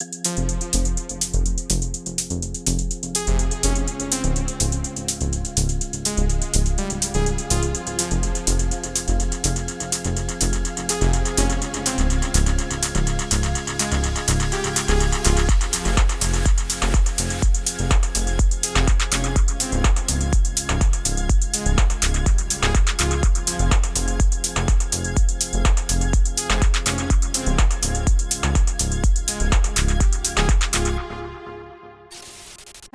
Hey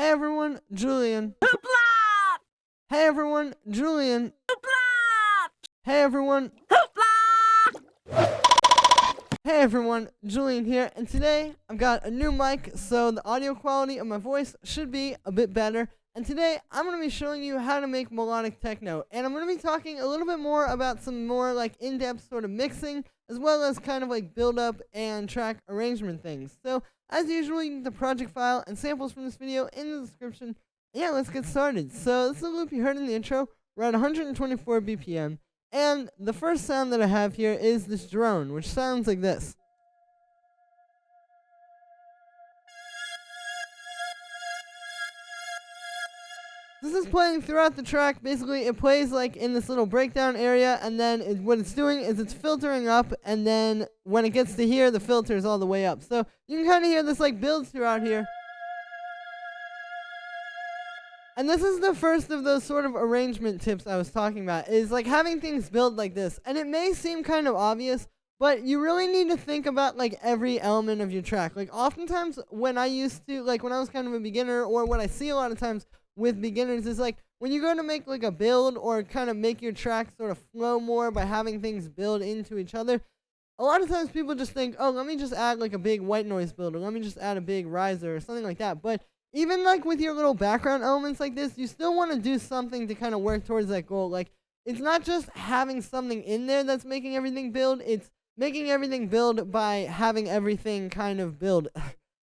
everyone, Julian. Hoopla! Hey everyone, Julian. Hoopla! Hey everyone. Hoopla! Hey everyone, Julian here, and today I've got a new mic, so the audio quality of my voice should be a bit better. And today I'm going to be showing you how to make melodic techno, and I'm going to be talking a little bit more about some more like in-depth sort of mixing, as well as kind of like build-up and track arrangement things. So as usual, you can get the project file and samples from this video in the description. Yeah, let's get started. So this is a loop you heard in the intro. We're at 124 BPM. And the first sound that I have here is this drone, which sounds like this. This is playing throughout the track. Basically, it plays like in this little breakdown area, and then what it's doing is it's filtering up, and then when it gets to here, the filter is all the way up. So you can kind of hear this like builds throughout here. And this is the first of those sort of arrangement tips I was talking about, is like having things build like this. And it may seem kind of obvious, but you really need to think about like every element of your track. Like oftentimes when I used to, like when I was kind of a beginner, or what I see a lot of times with beginners is like when you go to make like a build or kind of make your track sort of flow more by having things build into each other, a lot of times people just think, oh, let me just add like a big white noise build, or let me just add a big riser or something like that. But even like with your little background elements like this, you still want to do something to kind of work towards that goal. Like it's not just having something in there that's making everything build, it's making everything build by having everything kind of build,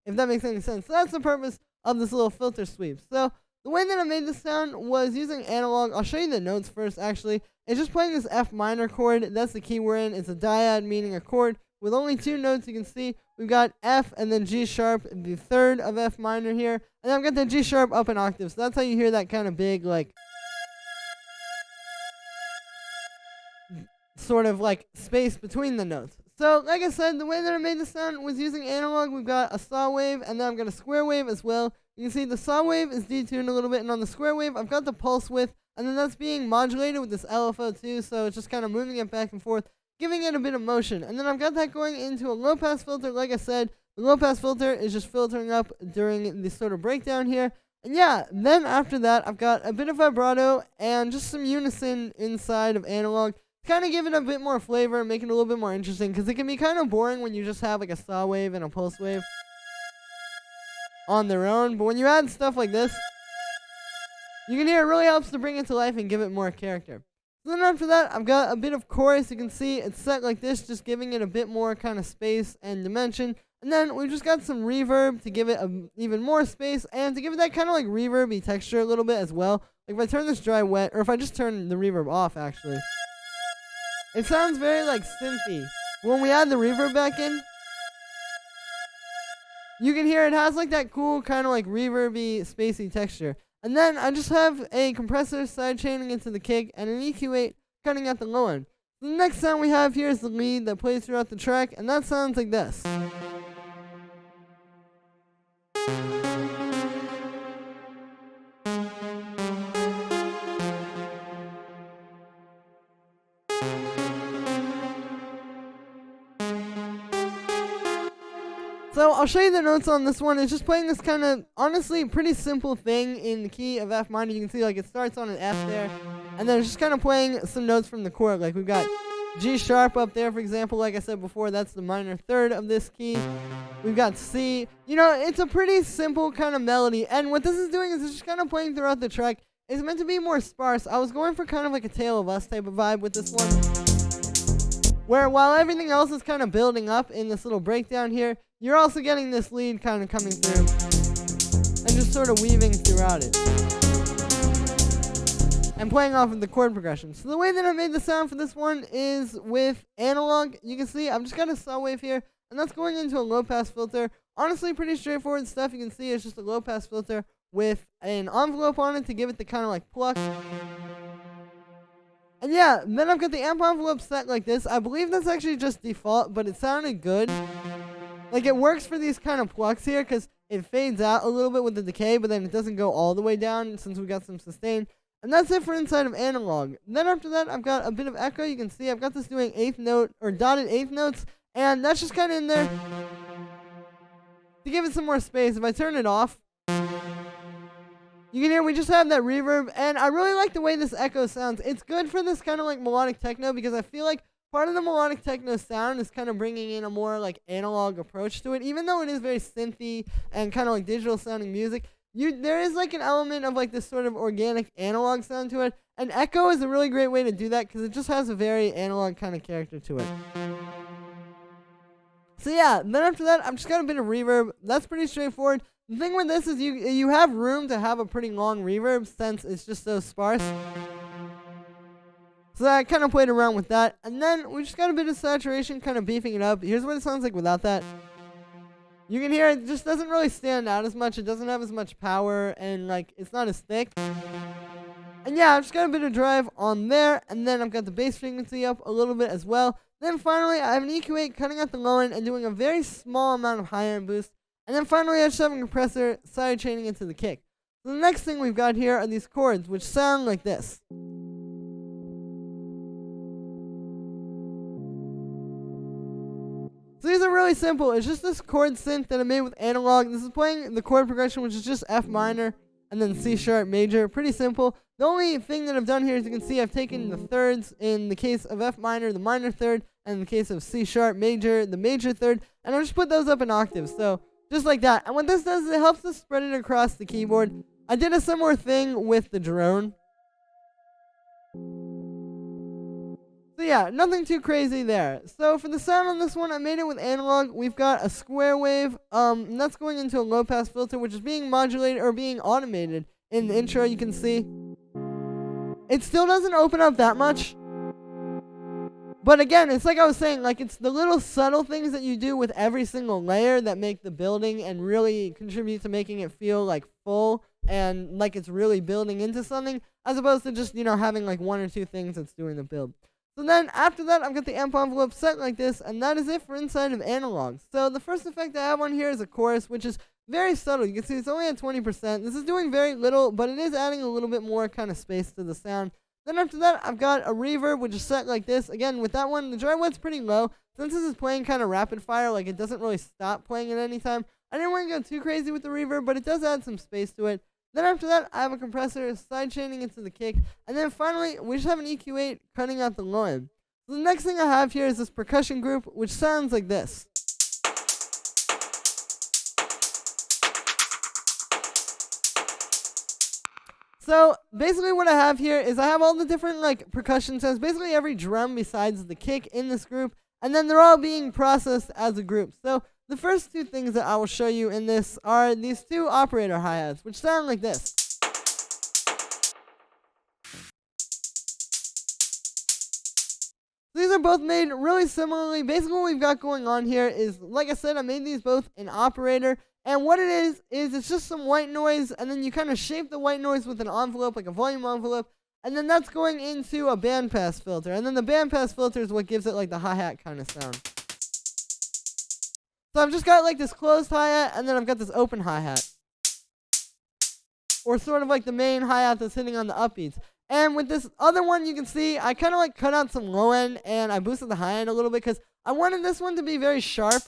if that makes any sense. So that's the purpose of this little filter sweep. So the way that I made this sound was using analog. I'll show you the notes first, actually. It's just playing this F minor chord. That's the key we're in. It's a dyad, meaning a chord with only two notes. You can see we've got F and then G sharp, the third of F minor here. And then I've got the G sharp up an octave. So that's how you hear that kind of big, like, sort of like space between the notes. So, like I said, the way that I made this sound was using analog. We've got a saw wave, and then I've got a square wave as well. You can see the saw wave is detuned a little bit, and on the square wave, I've got the pulse width, and then that's being modulated with this LFO too, so it's just kind of moving it back and forth, giving it a bit of motion. And then I've got that going into a low-pass filter. Like I said, the low-pass filter is just filtering up during this sort of breakdown here. And yeah, then after that, I've got a bit of vibrato and just some unison inside of analog. Kind of give it a bit more flavor and make it a little bit more interesting, because it can be kind of boring when you just have like a saw wave and a pulse wave on their own. But when you add stuff like this, you can hear it really helps to bring it to life and give it more character. So then after that, I've got a bit of chorus. You can see it's set like this, just giving it a bit more kind of space and dimension. And then we've just got some reverb to give it even more space, and to give it that kind of like reverby texture a little bit as well. Like if I turn this dry wet, or if I just turn the reverb off actually, it sounds very like synthy. When we add the reverb back in, you can hear it has like that cool kind of like reverby, spacey texture. And then I just have a compressor sidechaining into the kick and an EQ8 cutting out the low end. So the next sound we have here is the lead that plays throughout the track, and that sounds like this. So I'll show you the notes on this one. It's just playing this kind of, honestly, pretty simple thing in the key of F minor. You can see like it starts on an F there, and then it's just kind of playing some notes from the chord. Like we've got G sharp up there, for example. Like I said before, that's the minor third of this key. We've got C. You know, it's a pretty simple kind of melody, and what this is doing is it's just kind of playing throughout the track. It's meant to be more sparse. I was going for kind of like a Tale of Us type of vibe with this one, where while everything else is kind of building up in this little breakdown here, you're also getting this lead kind of coming through and just sort of weaving throughout it and playing off of the chord progression. So the way that I made the sound for this one is with analog. You can see I've just got a saw wave here, and that's going into a low pass filter. honestly pretty straightforward stuff. You can see it's just a low pass filter with an envelope on it to give it the kind of like pluck. And yeah, then I've got the amp envelope set like this. I believe that's actually just default, but it sounded good. Like, it works for these kind of plucks here because it fades out a little bit with the decay, but then it doesn't go all the way down since we got some sustain. And that's it for inside of analog. Then after that, I've got a bit of echo. You can see I've got this doing eighth note or dotted eighth notes, and that's just kind of in there to give it some more space. If I turn it off, you can hear we just have that reverb, and I really like the way this echo sounds. It's good for this kind of like melodic techno because I feel like part of the melodic techno sound is kind of bringing in a more like analog approach to it. Even though it is very synthy and kind of like digital sounding music, there is like an element of like this sort of organic analog sound to it. And echo is a really great way to do that because it just has a very analog kind of character to it. So yeah, then after that, I've just got a bit of reverb. That's pretty straightforward. The thing with this is you have room to have a pretty long reverb since it's just so sparse. So I kind of played around with that. And then we just got a bit of saturation, kind of beefing it up. Here's what it sounds like without that. You can hear it just doesn't really stand out as much. It doesn't have as much power, and like it's not as thick. And yeah, I've just got a bit of drive on there. And then I've got the bass frequency up a little bit as well. Then finally, I have an EQ8 cutting out the low end and doing a very small amount of high end boost. And then finally, I just have a compressor side chaining into the kick. So the next thing we've got here are these chords, which sound like this. So these are really simple. It's just this chord synth that I made with analog. This is playing the chord progression, which is just F minor and then C sharp major. Pretty simple. The only thing that I've done here is you can see I've taken the thirds in the case of F minor, the minor third, and in the case of C sharp major, the major third, and I've just put those up in octaves. So just like that. And what this does is it helps us spread it across the keyboard. I did a similar thing with the drone. So yeah, nothing too crazy there. So for the sound on this one, I made it with analog. We've got a square wave, and that's going into a low pass filter, which is being modulated or being automated in the intro. You can see it still doesn't open up that much. But again, it's like I was saying, like it's the little subtle things that you do with every single layer that make the building and really contribute to making it feel like full and like it's really building into something, as opposed to just, having like one or two things that's doing the build. So then after that, I've got the amp envelope set like this, and that is it for inside of analog. So the first effect I have on here is a chorus, which is very subtle. You can see it's only at 20%. This is doing very little, but it is adding a little bit more kind of space to the sound. Then after that, I've got a reverb, which is set like this. Again, with that one, the dry wet's pretty low. Since this is playing kind of rapid fire, like it doesn't really stop playing at any time, I didn't want to go too crazy with the reverb, but it does add some space to it. Then after that, I have a compressor side chaining into the kick. And then finally, we just have an EQ8 cutting out the low end. So the next thing I have here is this percussion group, which sounds like this. So basically what I have here is I have all the different like percussion sounds, basically every drum besides the kick in this group, and then they're all being processed as a group. So the first two things that I will show you in this are these two operator hi-hats, which sound like this. These are both made really similarly. Basically what we've got going on here is, like I said, I made these both in operator. And what it is it's just some white noise, and then you kind of shape the white noise with an envelope, like a volume envelope, and then that's going into a bandpass filter. And then the bandpass filter is what gives it like the hi-hat kind of sound. So I've just got like this closed hi-hat, and then I've got this open hi-hat. Or sort of like the main hi-hat that's hitting on the upbeats. And with this other one, you can see I kind of like cut out some low end, and I boosted the high end a little bit because I wanted this one to be very sharp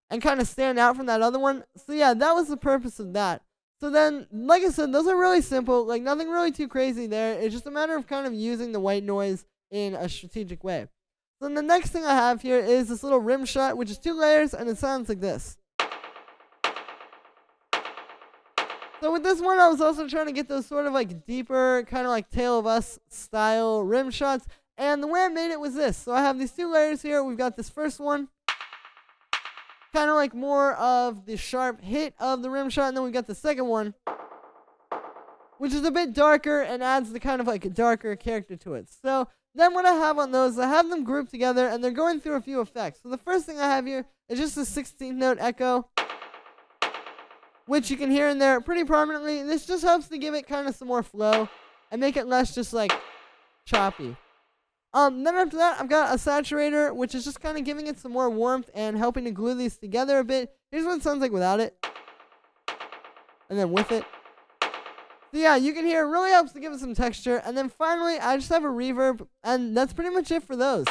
and kind of stand out from that other one. So yeah, that was the purpose of that. So then, like I said, those are really simple, like nothing really too crazy there. It's just a matter of kind of using the white noise in a strategic way. So then the next thing I have here is this little rim shot, which is 2 layers, and it sounds like this. So with this one, I was also trying to get those sort of like deeper, kind of like Tale of Us style rim shots. And the way I made it was this. So I have these 2 layers here. We've got this first one, kind of like more of the sharp hit of the rim shot. And then we've got the second one, which is a bit darker and adds the kind of like a darker character to it. So then what I have on those, I have them grouped together, and they're going through a few effects. So the first thing I have here It's just a 16th note echo, which you can hear in there pretty prominently. This just helps to give it kind of some more flow and make it less just like choppy. Then after that, I've got a saturator, which is just kind of giving it some more warmth and helping to glue these together a bit. Here's what it sounds like without it. And then with it. So yeah, you can hear it really helps to give it some texture. And then finally, I just have a reverb, and that's pretty much it for those.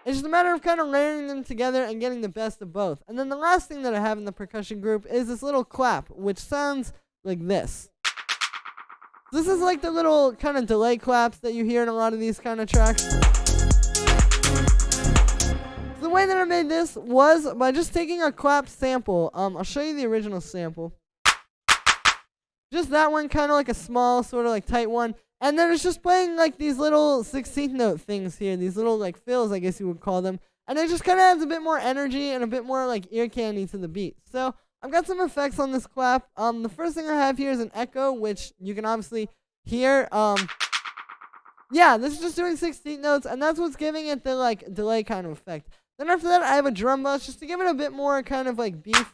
It's just a matter of kind of layering them together and getting the best of both. And then the last thing that I have in the percussion group is this little clap, which sounds like this. This is like the little kind of delay claps that you hear in a lot of these kind of tracks. The way that I made this was by just taking a clap sample. I'll show you the original sample. Just that one, kind of like a small, sort of like tight one. And then it's just playing like these little 16th note things here. These little like fills, I guess you would call them. And it just kind of adds a bit more energy and a bit more like ear candy to the beat. So I've got some effects on this clap. The first thing I have here is an echo, which you can obviously hear. Yeah, this is just doing 16th notes, and that's what's giving it the like delay kind of effect. Then after that, I have a drum bus just to give it a bit more kind of like beef.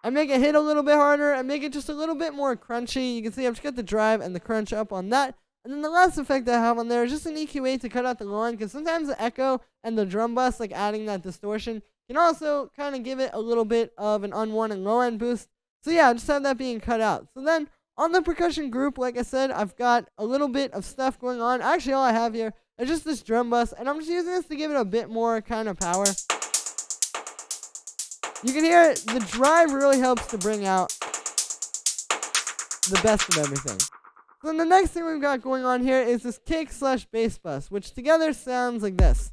And make it hit a little bit harder and make it just a little bit more crunchy. You can see I've just got the drive and the crunch up on that. And then the last effect I have on there is just an EQ8 to cut out the low end, because sometimes the echo and the drum bus, like adding that distortion, can also kind of give it a little bit of an unwanted low end boost. So yeah, I just have that being cut out. So then on the percussion group, like I said, I've got a little bit of stuff going on. Actually, all I have here is just this drum bus, and I'm just using this to give it a bit more kind of power. You can hear it, the drive really helps to bring out the best of everything. So then the next thing we've got going on here is this kick / bass bus, which together sounds like this.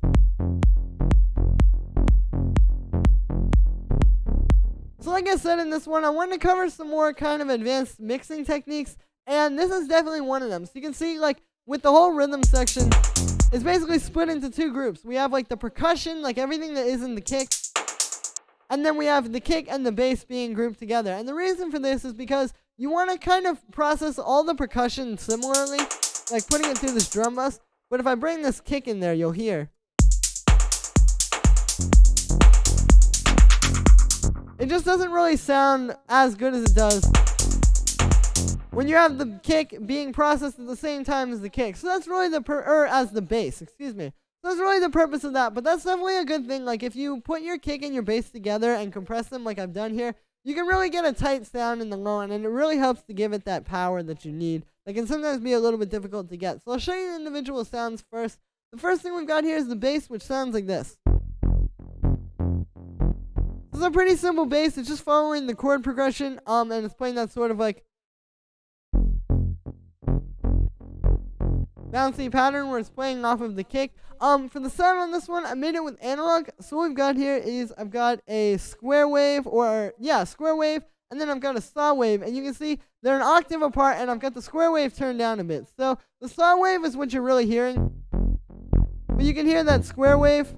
So like I said in this one, I wanted to cover some more kind of advanced mixing techniques, and this is definitely one of them. So you can see, like, with the whole rhythm section, it's basically split into two groups. We have like the percussion, like everything that is in the kick, and then we have the kick and the bass being grouped together. And the reason for this is because you want to kind of process all the percussion similarly, like putting it through this drum bus. But if I bring this kick in there, you'll hear it just doesn't really sound as good as it does when you have the kick being processed at the same time as the kick. So that's really as the bass, excuse me. So that's really the purpose of that, but that's definitely a good thing. Like if you put your kick and your bass together and compress them like I've done here, you can really get a tight sound in the low end, and it really helps to give it that power that you need. That can sometimes be a little bit difficult to get. So I'll show you the individual sounds first. The first thing we've got here is the bass, which sounds like this. This is a pretty simple bass. It's just following the chord progression, and it's playing that sort of like bouncy pattern where it's playing off of the kick. For the sound on this one, I made it with analog. So what we've got here is I've got a square wave, square wave, and then I've got a saw wave, and you can see they're an octave apart, and I've got the square wave turned down a bit. So the saw wave is what you're really hearing, but you can hear that square wave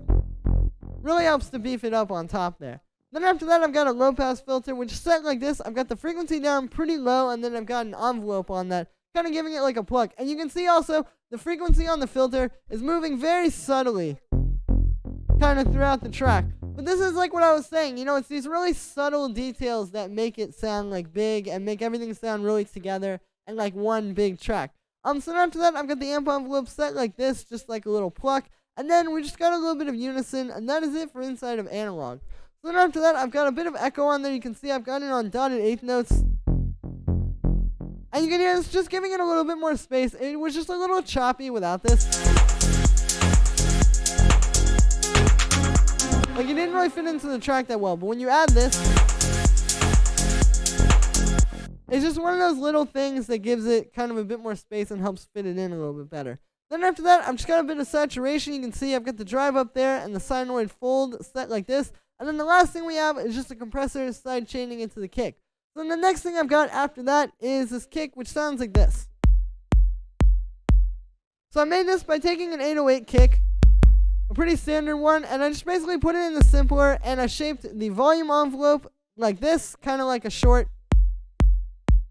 really helps to beef it up on top there. Then after that, I've got a low pass filter, which is set like this. I've got the frequency down pretty low, and then I've got an envelope on that, kind of giving it like a pluck. And you can see also the frequency on the filter is moving very subtly kind of throughout the track. But this is like what I was saying, you know, it's these really subtle details that make it sound like big and make everything sound really together and like one big track. So after that, I've got the amp envelope set like this, just like a little pluck. And then we just got a little bit of unison, and that is it for inside of analog. So then after that, I've got a bit of echo on there. You can see I've got it on dotted eighth notes. And you can hear it's just giving it a little bit more space. It was just a little choppy without this. Like, it didn't really fit into the track that well. But when you add this, it's just one of those little things that gives it kind of a bit more space and helps fit it in a little bit better. Then after that, I've just got a bit of saturation. You can see I've got the drive up there and the sinoid fold set like this. And then the last thing we have is just a compressor side chaining into the kick. So then the next thing I've got after that is this kick, which sounds like this. So I made this by taking an 808 kick, a pretty standard one, and I just basically put it in the simpler, and I shaped the volume envelope like this, kind of like a short,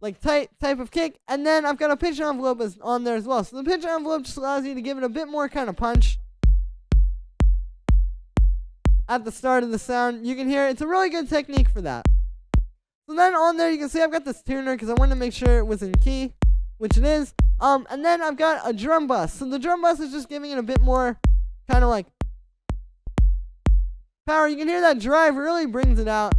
like tight type of kick, and then I've got a pitch envelope on there as well. So the pitch envelope just allows you to give it a bit more kind of punch. at the start of the sound. You can hear it's a really good technique for that. So then on there you can see I've got this tuner because I wanted to make sure it was in key, which it is. And then I've got a drum bus. So the drum bus is just giving it a bit more kind of like power. You can hear that drive really brings it out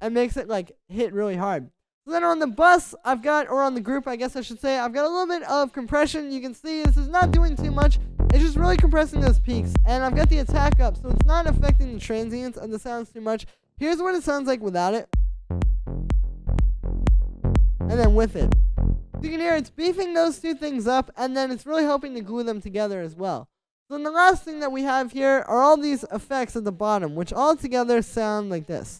and makes it like hit really hard. So then on the bus I've got, or on the group I guess I should say, I've got a little bit of compression. You can see this is not doing too much. It's just really compressing those peaks. And I've got the attack up, so it's not affecting the transients of the sounds too much. Here's what it sounds like without it. And then with it. You can hear it's beefing those two things up, and then it's really helping to glue them together as well. So then the last thing that we have here are all these effects at the bottom, which all together sound like this.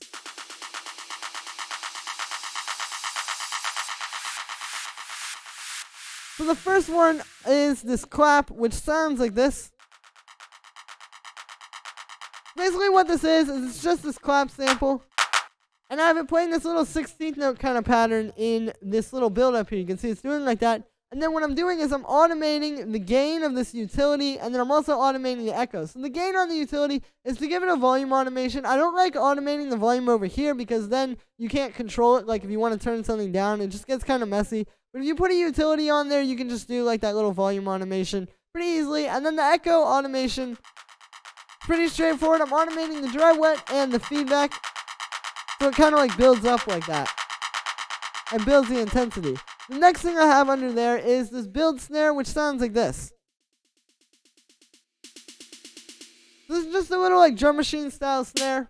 So the first one is this clap, which sounds like this. Basically what this is it's just this clap sample. And I have it playing this little 16th note kind of pattern in this little build-up here. You can see it's doing like that. And then what I'm doing is I'm automating the gain of this utility, and then I'm also automating the echo. So the gain on the utility is to give it a volume automation. I don't like automating the volume over here because then you can't control it. Like if you want to turn something down, it just gets kind of messy. But if you put a utility on there, you can just do like that little volume automation pretty easily. And then the echo automation, pretty straightforward. I'm automating the dry wet and the feedback. So it kind of like builds up like that and builds the intensity. The next thing I have under there is this build snare, which sounds like this. This is just a little like drum machine style snare,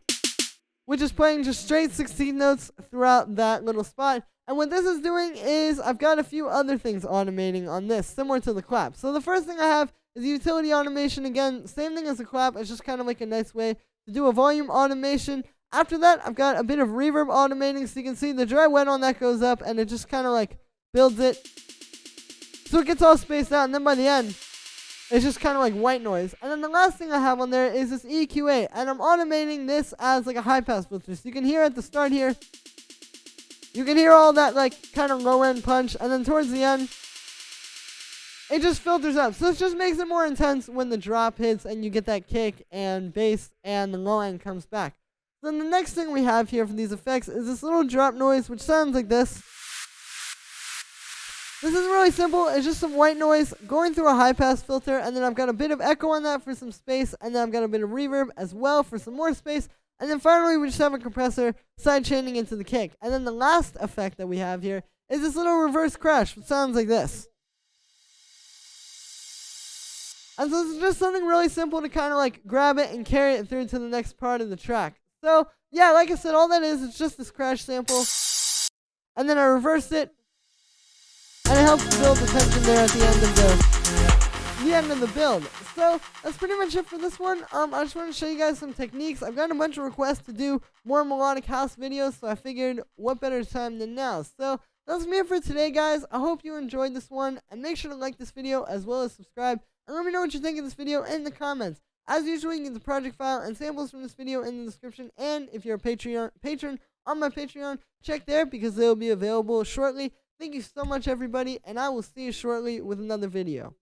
which is playing just straight 16 notes throughout that little spot. And what this is doing is I've got a few other things automating on this, similar to the clap. So the first thing I have is utility automation. Again, same thing as the clap. It's just kind of like a nice way to do a volume automation. After that, I've got a bit of reverb automating, so you can see the dry wet on that goes up, and it just kind of like builds it. So it gets all spaced out, and then by the end, it's just kind of like white noise. And then the last thing I have on there is this EQA, and I'm automating this as like a high pass filter. So you can hear at the start here, you can hear all that like kind of low end punch, and then towards the end, it just filters up. So it just makes it more intense when the drop hits and you get that kick and bass and the low end comes back. Then the next thing we have here for these effects is this little drop noise, which sounds like this. This is really simple. It's just some white noise going through a high pass filter, and then I've got a bit of echo on that for some space, and then I've got a bit of reverb as well for some more space, and then finally we just have a compressor side chaining into the kick. And then the last effect that we have here is this little reverse crash, which sounds like this. And so this is just something really simple to kind of like grab it and carry it through to the next part of the track. So, yeah, like I said, all that is, it's just this crash sample. And then I reversed it. And it helps build the tension there at the end of the build. So, that's pretty much it for this one. I just want to show you guys some techniques. I've gotten a bunch of requests to do more melodic house videos, so I figured what better time than now. So, that's me for today, guys. I hope you enjoyed this one. And make sure to like this video as well as subscribe. And let me know what you think of this video in the comments. As usual, you can get the project file and samples from this video in the description. And if you're a patron on my Patreon, check there because they'll be available shortly. Thank you so much, everybody, and I will see you shortly with another video.